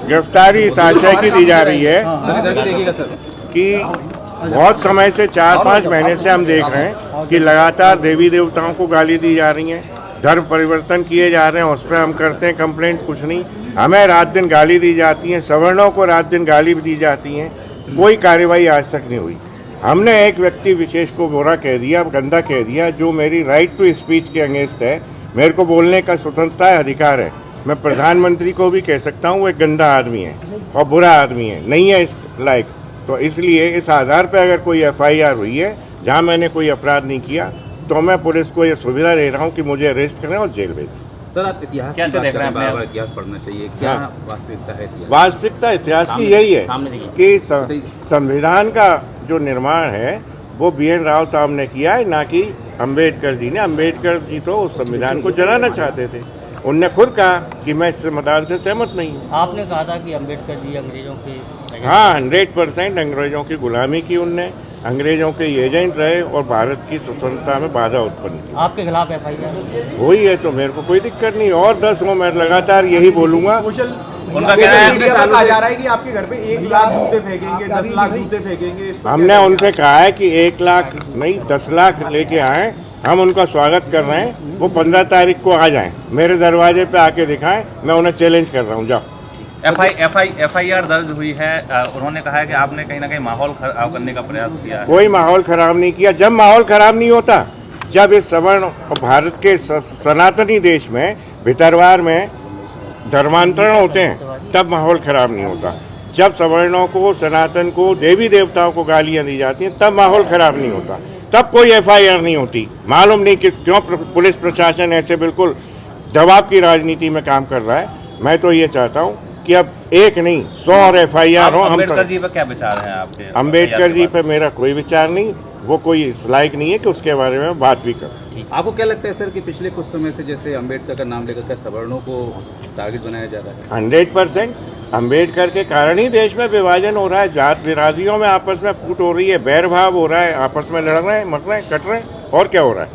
गिरफ्तारी इस आशय की दी जा रही है कि बहुत समय से 4-5 महीने से हम देख रहे हैं कि लगातार देवी देवताओं को गाली दी जा रही है, धर्म परिवर्तन किए जा रहे हैं, उस पर हम करते हैं कंप्लेंट, कुछ नहीं। हमें रात दिन गाली दी जाती है, सवर्णों को रात दिन गाली भी दी जाती है, कोई कार्रवाई आज तक नहीं हुई। हमने एक व्यक्ति विशेष को बुरा कह दिया, गंदा कह दिया, जो मेरी राइट टू स्पीच के अगेंस्ट है। मेरे को बोलने का स्वतंत्रता है, अधिकार है। मैं प्रधानमंत्री को भी कह सकता हूँ वो एक गंदा आदमी है और बुरा आदमी है, नहीं है इस लायक। तो इसलिए इस आधार पर अगर कोई FIR हुई है जहाँ मैंने कोई अपराध नहीं किया, तो मैं पुलिस को ये सुविधा दे रहा हूँ कि मुझे अरेस्ट करें और जेल भेजें। सर, आप इतिहास कैसे देख रहे हैं? बार-बार इतिहास पढ़ना चाहिए, क्या वास्तविकता है? वास्तविकता इतिहास की यही है कि संविधान का जो निर्माण है वो BN राव साहब ने किया है, ना कि अम्बेडकर जी ने। अम्बेडकर जी तो उस संविधान को जलाना चाहते थे। उनने खुद कहा कि मैं इस संविधान से सहमत नहीं हूँ। आपने कहा था कि अम्बेडकर जी अंग्रेजों के, हाँ, 100% अंग्रेजों की गुलामी की उनने, अंग्रेजों के एजेंट रहे और भारत की स्वतंत्रता में बाधा उत्पन्न की। आपके खिलाफ FIR हुई है तो मेरे को कोई दिक्कत नहीं, और 10 हो, मैं लगातार यही बोलूंगा। उनका कहना है कहा जा रहा है कि आपके घर पे 1 लाख जूते फेंकेंगे, 10 लाख जूते फेंकेंगे। हमने उनसे कहा है कि 1 लाख नहीं 10 लाख लेके आए, हम उनका स्वागत कर रहे हैं। वो 15 तारीख को आ जाएं, मेरे दरवाजे पे आके दिखाएं, मैं उन्हें चैलेंज कर रहा हूँ। जाओ। FIR दर्ज हुई है। उन्होंने कहा है कि आपने कहीं ना कहीं माहौल खराब करने का प्रयास किया है। कोई माहौल खराब नहीं किया। जब माहौल खराब नहीं होता, जब इस सवर्ण और भारत के सनातनी देश में भितरवार में धर्मांतरण होते हैं, तब माहौल खराब नहीं होता। जब सवर्णों को, सनातन को, देवी देवताओं को गालियां दी जाती हैं, तब माहौल खराब नहीं होता, तब कोई FIR नहीं होती। मालूम नहीं कि क्यों पुलिस प्रशासन ऐसे बिल्कुल दबाव की राजनीति में काम कर रहा है। मैं तो ये चाहता हूँ कि अब एक नहीं 100 और FIR हो। अम्बेडकर जी पर क्या विचार है आपके? अम्बेडकर जी पर मेरा कोई विचार नहीं, वो कोई इस लायक नहीं है कि उसके बारे में बात भी कर। आपको क्या लगता है सर कि पिछले कुछ समय से जैसे अम्बेडकर का नाम लेकर के सवर्णों को टारगेट बनाया जा रहा है? 100% अम्बेडकर के कारण ही देश में विभाजन हो रहा है, जात बिरादरियों में आपस में फूट हो रही है, बैर भाव हो रहा है, आपस में लड़ रहे हैं, मर रहे हैं, कट रहे हैं, और क्या हो रहा है?